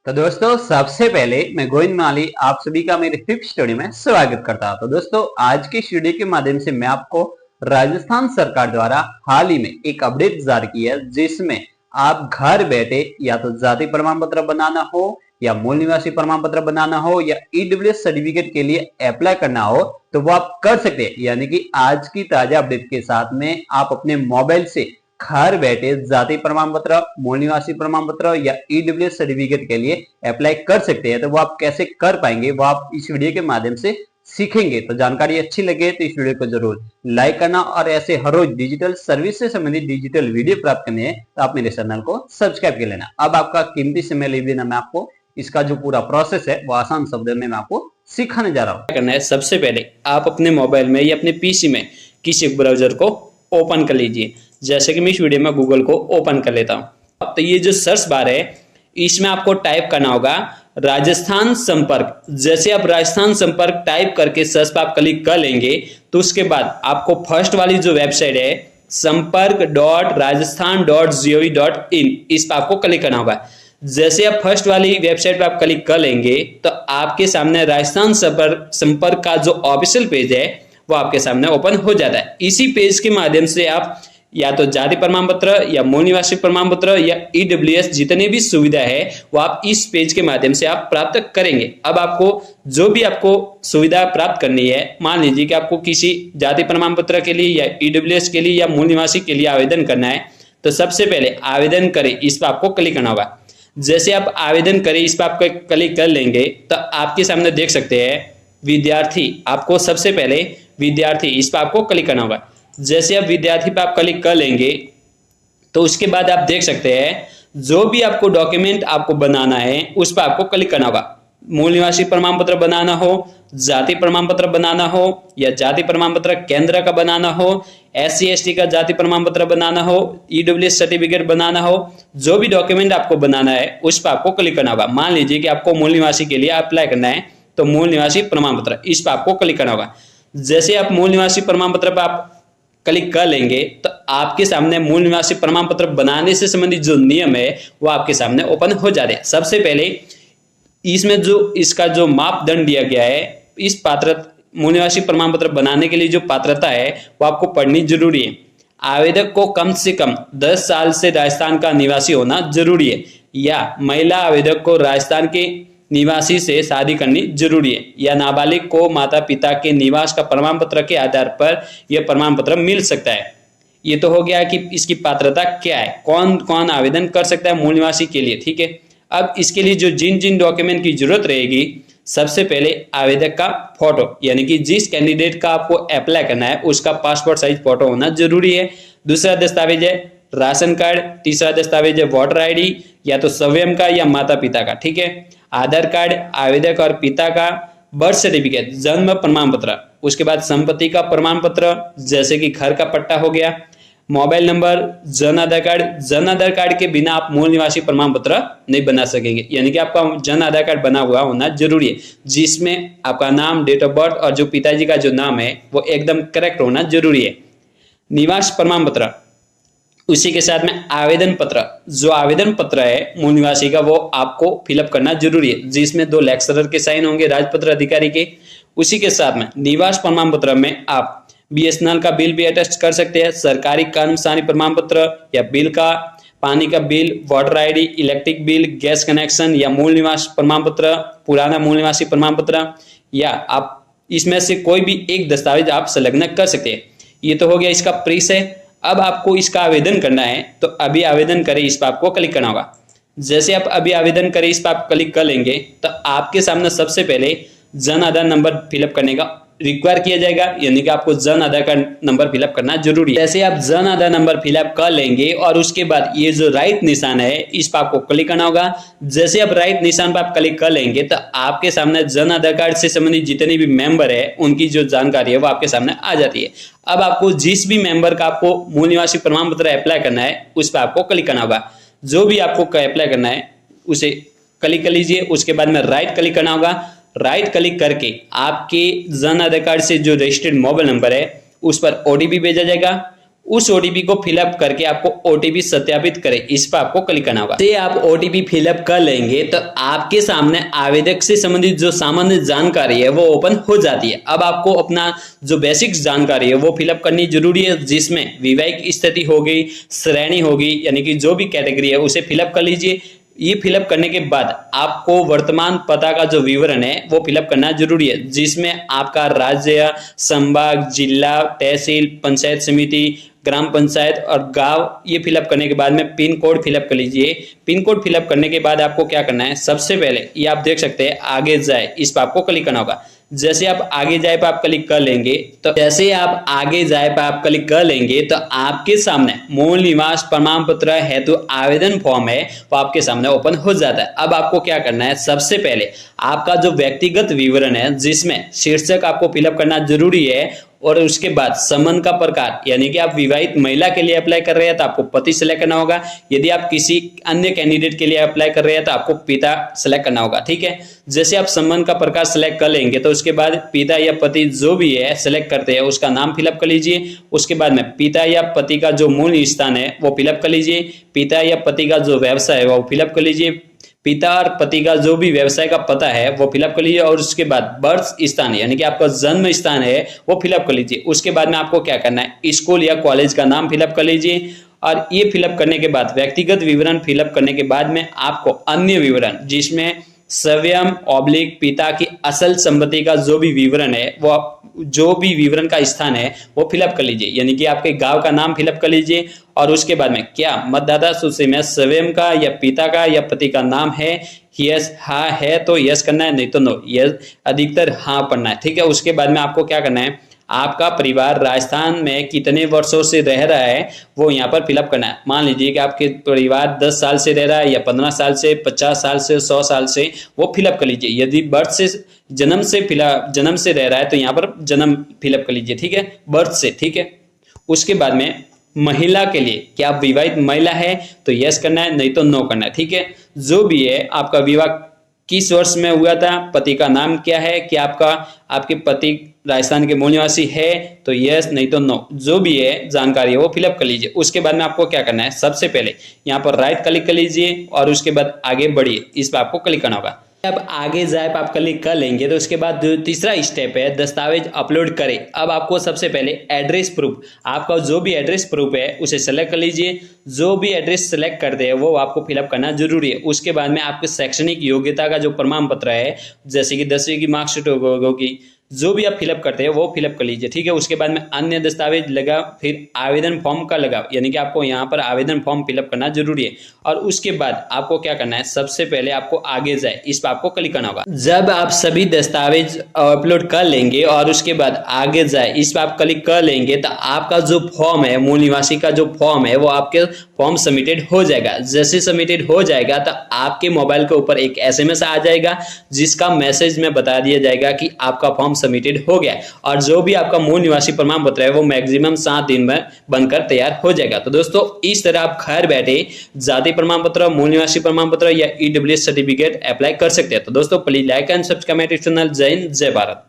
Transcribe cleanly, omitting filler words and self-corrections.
तो दोस्तों सबसे पहले मैं गोविंद माली आप सभी का मेरे फिफ्थ स्टूडियो में स्वागत करता हूं। तो दोस्तों आज के वीडियो के माध्यम से मैं आपको राजस्थान सरकार द्वारा हाल ही में एक अपडेट जारी की है, जिसमें आप घर बैठे या तो जाति प्रमाण पत्र बनाना हो या मूल निवासी प्रमाण पत्र बनाना हो या ईडब्ल्यूएस सर्टिफिकेट के लिए अप्लाई करना हो तो वो आप कर सकते हैं। यानी कि आज की ताजा अपडेट के साथ में आप अपने मोबाइल से घर बैठे जाति प्रमाण पत्र, मूल निवासी प्रमाण पत्र या ईडब्ल्यूएस सर्टिफिकेट के लिए अप्लाई कर सकते हैं। तो वो आप कैसे कर पाएंगे वो आप इस वीडियो के माध्यम से सीखेंगे। तो जानकारी अच्छी लगे तो इस वीडियो को जरूर लाइक करना और ऐसे हर रोज डिजिटल सर्विस से संबंधित डिजिटल वीडियो प्राप्त करने हैं तो आप मेरे चैनल को सब्सक्राइब कर लेना। अब आपका कीमती समय ले लेना, मैं आपको इसका जो पूरा प्रोसेस है वो आसान शब्दों में मैं आपको सिखाने जा रहा हूँ। करना है, सबसे पहले आप अपने मोबाइल में या अपने पीसी में किसी ब्राउजर को ओपन कर लीजिए। जैसे कि मैं इस वीडियो में गूगल को ओपन कर लेता हूं। तो ये जो सर्च बार है इसमें आपको टाइप करना होगा राजस्थान संपर्क। जैसे आप राजस्थान संपर्क टाइप करके सर्च पर आप क्लिक कर लेंगे तो उसके बाद आपको फर्स्ट वाली जो वेबसाइट है संपर्क.rajasthan.gov.in इस पर आपको क्लिक करना होगा। जैसे आप फर्स्ट वाली वेबसाइट पर आप क्लिक कर लेंगे तो आपके सामने राजस्थान संपर्क का जो ऑफिशियल पेज है वो आपके सामने ओपन हो जाता है। इसी पेज के माध्यम से आप या तो जाति प्रमाण पत्र या मूल निवासी प्रमाण पत्र या ईडब्ल्यूएस जितने भी सुविधा है वो आप इस पेज के माध्यम से आप प्राप्त करेंगे। अब आपको जो भी आपको सुविधा प्राप्त करनी है, मान लीजिए कि आपको किसी जाति प्रमाण पत्र के लिए या ईडब्ल्यूएस के लिए या मूल निवासी के लिए आवेदन करना है तो सबसे पहले आवेदन करें इस पर आपको क्लिक करना होगा। जैसे आप आवेदन करें इस पर आप क्लिक कर लेंगे तो आपके सामने देख सकते हैं विद्यार्थी। आपको सबसे पहले विद्यार्थी इस पर आपको क्लिक करना होगा। जैसे आप विद्यार्थी पर आप क्लिक कर लेंगे तो उसके बाद आप देख सकते हैं जो भी आपको डॉक्यूमेंट आपको बनाना है उस पर आपको क्लिक करना होगा। मूल निवासी प्रमाण पत्र बनाना हो, जाति प्रमाण पत्र बनाना हो या जाति प्रमाण पत्र केंद्र का बनाना हो, SC/ST का जाति प्रमाण पत्र बनाना हो, ईडब्ल्यूएस सर्टिफिकेट बनाना हो, जो भी डॉक्यूमेंट आपको बनाना है उस पर आपको क्लिक करना होगा। मान लीजिए कि आपको मूल निवासी के लिए अप्लाई करना है तो मूल निवासी प्रमाण पत्र इस पर आपको क्लिक करना होगा। जैसे आप मूल निवासी प्रमाण पत्र पर आप क्लिक कर लेंगे तो आपके सामने मूल निवासी प्रमाण पत्र बनाने से संबंधित जो नियम है वो आपके सामने ओपन हो जा रहे हैं। सबसे पहले इसमें जो इसका जो मापदंड दिया गया है, इस मूल निवासी प्रमाण पत्र बनाने के लिए जो पात्रता है वो आपको पढ़नी जरूरी है। आवेदक को कम से कम 10 साल से राजस्थान का निवासी होना जरूरी है या महिला आवेदक को राजस्थान के निवासी से शादी करनी जरूरी है या नाबालिग को माता पिता के निवास का प्रमाण पत्र के आधार पर यह प्रमाण पत्र मिल सकता है। ये तो हो गया कि इसकी पात्रता क्या है, कौन कौन आवेदन कर सकता है मूल निवासी के लिए। ठीक है, अब इसके लिए जो जिन जिन डॉक्यूमेंट की जरूरत रहेगी, सबसे पहले आवेदक का फोटो, यानी कि जिस कैंडिडेट का आपको अप्लाई करना है उसका पासपोर्ट साइज फोटो होना जरूरी है। दूसरा दस्तावेज है राशन कार्ड। तीसरा दस्तावेज है वोटर ID या तो स्वयं का या माता पिता का। ठीक है, आधार कार्ड आवेदक और पिता का, बर्थ सर्टिफिकेट जन्म प्रमाण पत्र, उसके बाद संपत्ति का प्रमाण पत्र जैसे कि घर का पट्टा हो गया, mobile number, Jan Aadhaar card. Jan Aadhaar card के बिना आप मूल निवासी प्रमाण पत्र नहीं बना सकेंगे, यानी कि आपका जन आधार कार्ड बना हुआ होना जरूरी है जिसमें आपका नाम, डेट ऑफ बर्थ और जो पिताजी का जो नाम है वो एकदम करेक्ट होना जरूरी है। निवास प्रमाण पत्र, उसी के साथ में आवेदन पत्र, जो आवेदन पत्र है मूल निवासी का वो आपको फिलअप करना जरूरी है जिसमें 2 लेक्चरर के साइन होंगे राजपत्र अधिकारी के। उसी के साथ में निवास प्रमाण पत्र में आप BSNL का बिल भी अटेस्ट कर सकते हैं, सरकारी कर्मचारी प्रमाण पत्र या बिल का, पानी का bill, voter ID, electric bill, gas connection या मूल निवास प्रमाण पत्र, पुराना मूल निवासी प्रमाण पत्र, या आप इसमें से कोई भी एक दस्तावेज आप संलग्न कर सकते हैं। ये तो हो गया इसका प्रीस है। अब आपको इसका आवेदन करना है तो अभी आवेदन करें इस पर आपको क्लिक करना होगा। जैसे आप अभी आवेदन करें इस पर आप क्लिक कर लेंगे तो आपके सामने सबसे पहले जन आधार नंबर फिलअप करने का रिक्वायर किया जाएगा, यानी कि आपको जन आधार का नंबर फिलअप करना जरूरी है। जैसे आप जन आधार नंबर फिलअप कर लेंगे और उसके बाद ये जो राइट निशान है इस पर आपको क्लिक करना होगा। जैसे आप राइट निशान पर आप क्लिक कर लेंगे तो आपके सामने जन आधार कार्ड से संबंधित जितने भी मेंबर है उनकी जो जानकारी है वो आपके सामने आ जाती है। अब आपको जिस भी मेंबर का आपको मूल निवासी प्रमाण पत्र अप्लाई करना है उस पर आपको क्लिक करना होगा। जो भी आपको अप्लाई करना है उसे क्लिक कर लीजिए। उसके बाद में राइट क्लिक करना होगा। राइट क्लिक करके आपके जन आधार कार्ड से जो रजिस्टर्ड मोबाइल नंबर है उस पर OTP भेजा जाएगा। उस ओटीपी को फिलअप करके आपको ओटीपी सत्यापित करे, इस पर आपको क्लिक करना होगा। जैसे आप ओटीपी फिलअप कर लेंगे तो आपके सामने आवेदक से संबंधित जो सामान्य जानकारी है वो ओपन हो जाती है। अब आपको अपना जो बेसिक जानकारी है वो फिलअप करनी जरूरी है, जिसमें वैवाहिक स्थिति होगी, श्रेणी होगी, यानी कि जो भी कैटेगरी है उसे फिलअप कर लीजिए। ये फिलअप करने के बाद आपको वर्तमान पता का जो विवरण है वो फिलअप करना जरूरी है, जिसमें आपका राज्य, संभाग, जिला, तहसील, पंचायत समिति, ग्राम पंचायत और गांव, ये फिलअप करने के बाद में पिन कोड फिलअप कर लीजिए। पिन कोड फिलअप करने के बाद आपको क्या करना है, सबसे पहले ये आप देख सकते हैं आगे जाए, इस पर आपको क्लिक करना होगा। जैसे आप आगे जाए पर आप क्लिक कर लेंगे तो जैसे आप आगे जाए पर आप क्लिक कर लेंगे तो आपके सामने मूल निवास प्रमाण पत्र हेतु आवेदन फॉर्म है वो आपके सामने ओपन हो जाता है। अब आपको क्या करना है, सबसे पहले आपका जो व्यक्तिगत विवरण है जिसमें शीर्षक आपको फिलअप करना जरूरी है, और उसके बाद संबंध का प्रकार, यानी कि आप विवाहित महिला के लिए अप्लाई कर रहे हैं तो आपको पति सेलेक्ट करना होगा। यदि आप किसी अन्य कैंडिडेट के लिए अप्लाई कर रहे हैं तो आपको पिता सेलेक्ट करना होगा, ठीक है। जैसे आप संबंध का प्रकार सेलेक्ट कर लेंगे तो उसके बाद पिता या पति जो भी है सेलेक्ट करते हैं उसका नाम फिलअप कर लीजिए। उसके बाद में पिता या पति का जो मूल स्थान है वो फिलअप कर लीजिए। पिता या पति का जो व्यवसाय है वो फिलअप कर लीजिए। पिता और पति का जो भी व्यवसाय का पता है वो फिलअप कर लीजिए, और उसके बाद बर्थ स्थान यानी कि आपका जन्म स्थान है वो फिलअप कर लीजिए। उसके बाद में आपको क्या करना है, स्कूल या कॉलेज का नाम फिलअप कर लीजिए। और ये फिलअप करने के बाद व्यक्तिगत विवरण फिलअप करने के बाद में आपको अन्य विवरण, जिसमें स्वयं ऑब्लिक पिता की असल संपत्ति का जो भी विवरण है वो जो भी विवरण का स्थान है वो फिलअप कर लीजिए, यानी कि आपके गांव का नाम फिलअप कर लीजिए। और उसके बाद में क्या मतदाता सूची में स्वयं का या पिता का या पति का नाम है, यस हाँ है तो यस करना है, नहीं तो नो, यस अधिकतर हाँ पढ़ना है, ठीक है। उसके बाद में आपको क्या करना है, आपका परिवार राजस्थान में कितने वर्षों से रह रहा है वो यहाँ पर फिलअप करना है। मान लीजिए कि आपके परिवार 10 साल से रह रहा है या 15 साल से, 50 साल से, 100 साल से, वो फिलअप कर लीजिए। यदि बर्थ से जन्म से रह रहा है तो यहाँ पर जन्म फिलअप कर लीजिए, ठीक है, बर्थ से, ठीक है। उसके बाद में महिला के लिए क्या आप विवाहित महिला है तो यस करना है, नहीं तो नो करना है, ठीक है। जो भी है आपका विवाह किस वर्ष में हुआ था, पति का नाम क्या है, क्या आपके पति राजस्थान के मूल निवासी है तो यस, नहीं तो नो, जो भी है जानकारी है वो फिलअप कर लीजिए। उसके बाद में आपको क्या करना है, सबसे पहले यहाँ पर राइट क्लिक कर लीजिए और उसके बाद आगे बढ़िए, इस पर आपको क्लिक करना होगा। अब आगे जाए आप क्लिक कर लेंगे तो उसके बाद तीसरा स्टेप है दस्तावेज अपलोड करें। अब आपको सबसे पहले एड्रेस प्रूफ, आपका जो भी एड्रेस प्रूफ है उसे सेलेक्ट कर लीजिए। जो भी एड्रेस सेलेक्ट करते हैं वो आपको फिलअप करना जरूरी है। उसके बाद में आपके शैक्षणिक योग्यता का जो प्रमाण पत्र है, जैसे कि 10वीं की मार्कशीट होगी, जो भी आप फिलअप करते हैं वो फिलअप कर लीजिए, ठीक है। उसके बाद में अन्य दस्तावेज लगा, फिर आवेदन फॉर्म का लगा, यानी कि आपको यहाँ पर आवेदन फॉर्म फिलअप करना जरूरी है। और उसके बाद आपको क्या करना है, सबसे पहले आपको आगे जाए, इस पर आपको क्लिक करना होगा। जब आप सभी दस्तावेज अपलोड कर लेंगे और उसके बाद आगे जाए, इस पर आप क्लिक कर लेंगे तो आपका जो फॉर्म है, मूल निवासी का जो फॉर्म है वो आपके फॉर्म सबमिटेड हो जाएगा। जैसे सबमिटेड हो जाएगा तो आपके मोबाइल के ऊपर एक SMS आ जाएगा जिसका मैसेज में बता दिया जाएगा कि आपका फॉर्म सबमिटेड हो गया, और जो भी आपका मूल निवासी प्रमाण पत्र है वो मैक्सिमम 7 दिन में बनकर तैयार हो जाएगा। तो दोस्तों इस तरह आप घर बैठे जाति प्रमाण पत्र, मूल निवासी प्रमाण पत्र या EWS सर्टिफिकेट अप्लाई कर सकते हैं। तो दोस्तों please like and subscribe my channel. जय हिंद, जय भारत।